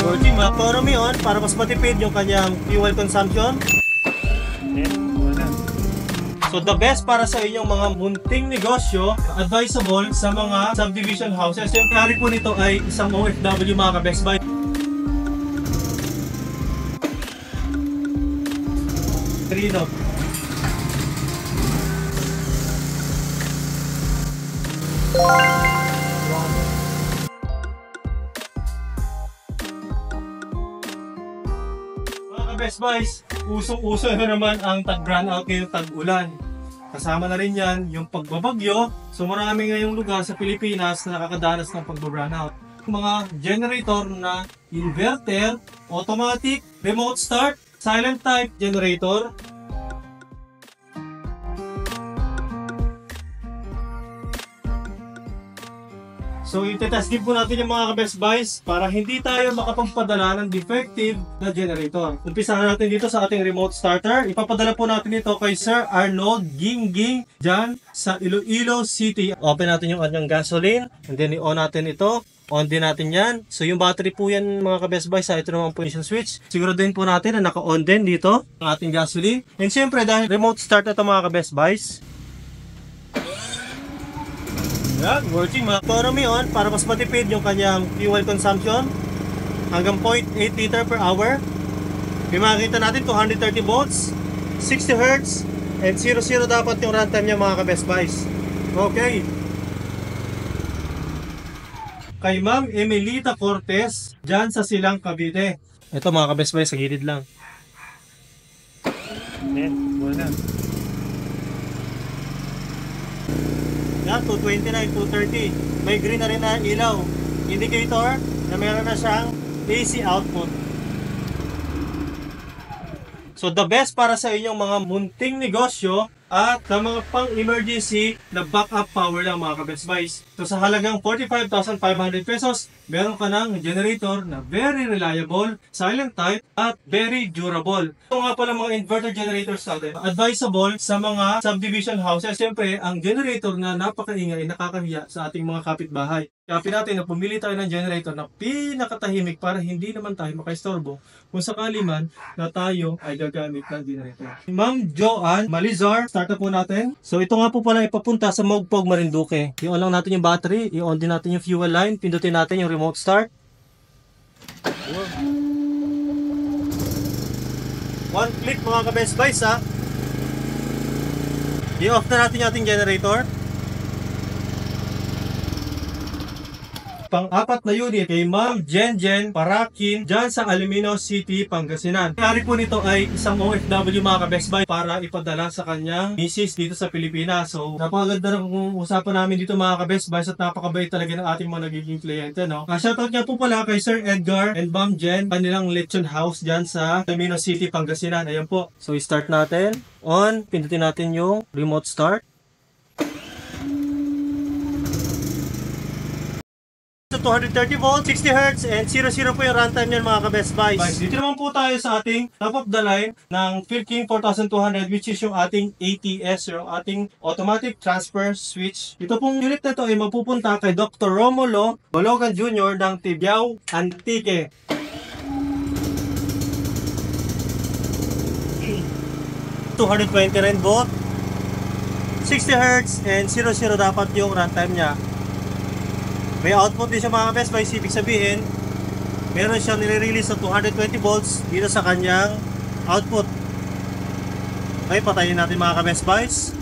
Working economy on para mas matipid yung kanyang fuel consumption. So the best para sa inyong mga munting negosyo, advisable sa mga subdivision houses. Yung kari po nito ay isang OFW mga ka-Best Buy. Rino. Mga ka-Best Buys, usong-uso na naman ang tag-brownout ngayong tag-ulan. Kasama na rin yan yung pagbabagyo. So marami ngayong lugar sa Pilipinas na nakakadanas ng pagbabrownout. Mga generator na inverter, automatic, remote start, silent type generator. So itetest din po natin yung mga ka-Best Buys para hindi tayo makapagpadala ng defective na generator. Umpisahan natin dito sa ating remote starter. Ipapadala po natin ito kay Sir Arnold Gingging dyan sa Iloilo City. Open natin yung kanyang gasoline and then i-on natin ito. On din natin yan. So yung battery po yan mga ka-Best Buys, ito naman po yung switch. Siguraduhin po natin na naka-on din dito ang ating gasoline. And syempre dahil remote start na ito mga ka-Best Buys, working economy on para mas matipid yung kanyang fuel consumption hanggang 0.8 liter per hour. May makikita natin 230 volts, 60 Hz, and 00 dapat yung runtime niya mga ka-Best Buys. Okay. Kay Ma'am Emelita Cortez dyan sa Silang Cavite. Ito mga ka-Best Buys, sa gilid lang. Wala. Yan, 229, 230. May green na rin na ilaw. Indicator na meron na siyang AC output. So the best para sa inyong mga munting negosyo at sa mga pang-emergency na backup power lang mga ka-Best Buys. So sa halagang 45,500 pesos, meron ka ng generator na very reliable, silent type, at very durable. Ito nga pala mga inverter generators natin. Advisable sa mga subdivision houses. Siyempre, ang generator na napakaingay, nakakahiya sa ating mga kapitbahay. Kaya natin na pumili tayo ng generator na pinakatahimik para hindi naman tayo makaistorbo kung sakali man na tayo ay gagamit ng generator. Ma'am Joanne Malizar, start na po natin. So ito nga po pala ipapunta sa Mogpog, Marinduque. I-on lang natin yung battery, i-on din natin yung fuel line, pindutin natin yung remote start. One click mga ka-Best Buys ha. I-off na natin yung ating generator. Pang-apat na unit kay Ma'am Jen Parakin dyan sa Alumino City, Pangasinan. Kaya po nito ay isang OFW mga ka-Best Buy para ipadala sa kanyang misis dito sa Pilipinas. So napakaganda ng usapan namin dito mga ka-Best Buy at napakabait talaga ng ating mga nagiging kliyente. No? Shoutout nga po pala kay Sir Edgar and Ma'am Jen, kanilang lechon house dyan sa Alumino City, Pangasinan. Ayan po. So i-start natin. On, pindutin natin yung remote start. 230 volts, 60 Hz, and 00 po yung runtime niyan mga ka-Best Buys. Dito naman po tayo sa ating top of the line ng Philking 4200 which is yung ating ATS, yung ating automatic transfer switch. Ito pong unit na ito ay mapupunta kay Dr. Romulo Bologan Jr. ng Tibiao, Antique. $229 volt, 60 Hz, and 00 dapat yung runtime niya. May output din siya mga ka-Best Buys, ibig sabihin meron siyang nire-release sa 220 volts dito sa kanyang output. Okay, patayin natin mga ka-Best Buys.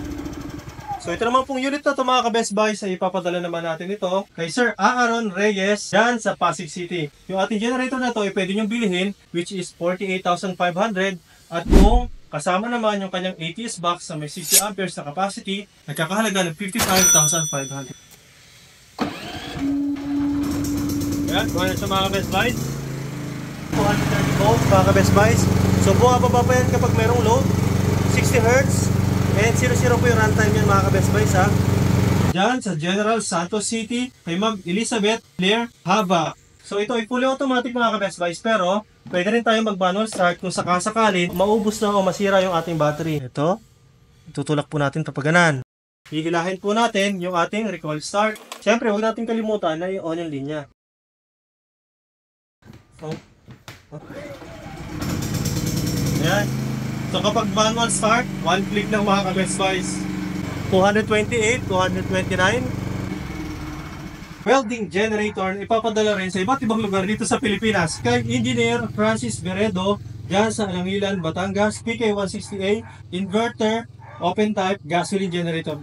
So ito naman pong unit na ito mga ka-Best Buys ay ipapadala naman natin ito kay Sir Aaron Reyes dyan sa Pasig City. Yung ating generator na ito ay pwede nyo bilhin which is 48,500 at kung kasama naman yung kanyang ATS box na may 60 amperes na capacity, nagkakahalaga ng 55,500. Yan, buwan sa mga ka-Best Buys. 230 volts mga ka-Best Buys. So bumababa pa yan kapag merong load. 60 Hz and 00 po yung runtime yan mga ka-Best Buys ha. Diyan sa General Santos City kay Ma'am Elizabeth Claire Hava. So ito ay fully automatic mga ka-Best Buys pero pwede rin tayo mag-manual start kung sakasakali maubos na o masira yung ating battery. Ito, tutulak po natin papaganan. Hihilahin po natin yung ating recall start. Siyempre, huwag natin kalimutan na i-on yung linya. So, Ayan. So kapag manual start, one click lang mga ka-Best Buys. 228, 229. Welding generator ipapadala rin sa iba't ibang lugar dito sa Pilipinas kay Engineer Francis Beredo dyan sa Alangilan, Batangas, PK160A, inverter, open type, gasoline generator.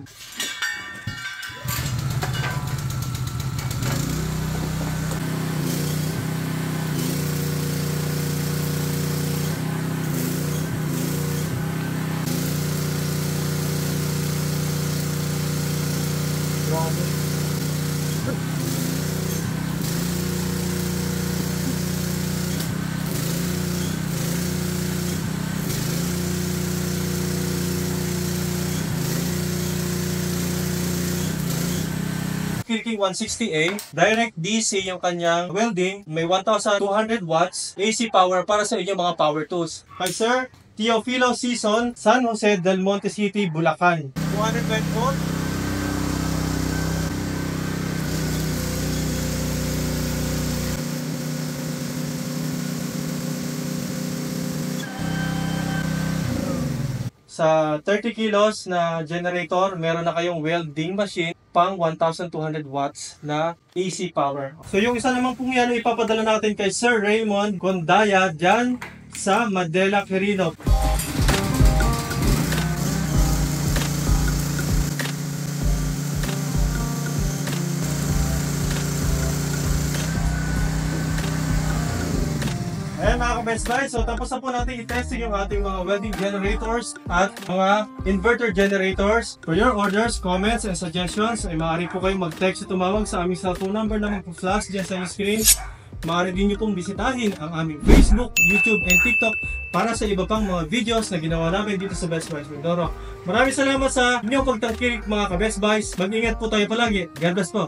Kirking 160A, direct DC yung kanyang welding, may 1,200 watts AC power para sa inyong mga power tools. Kay Sir Teofilo Season, San Jose del Monte City, Bulacan. 220 volt. Sa 30 kilos na generator, meron na kayong welding machine pang 1,200 watts na AC power. So yung isa naman pong yan ipapadala natin kay Sir Raymond Gondaya dyan sa Madela, Quirino. Ayan mga ka-Best Buy, so tapos na po natin i-testing yung ating mga welding generators at mga inverter generators. For your orders, comments, and suggestions, ay maaari po kayong mag-text at tumawag sa aming cellphone number na magpo-flash dyan sa inyong screen. Maaari din nyo pong bisitahin ang aming Facebook, YouTube, and TikTok para sa iba pang mga videos na ginawa namin dito sa Best Buys Mindoro. Maraming salamat sa inyong pagtangkilik mga ka-Best Buys. Mag-ingat po tayo palagi. God bless po.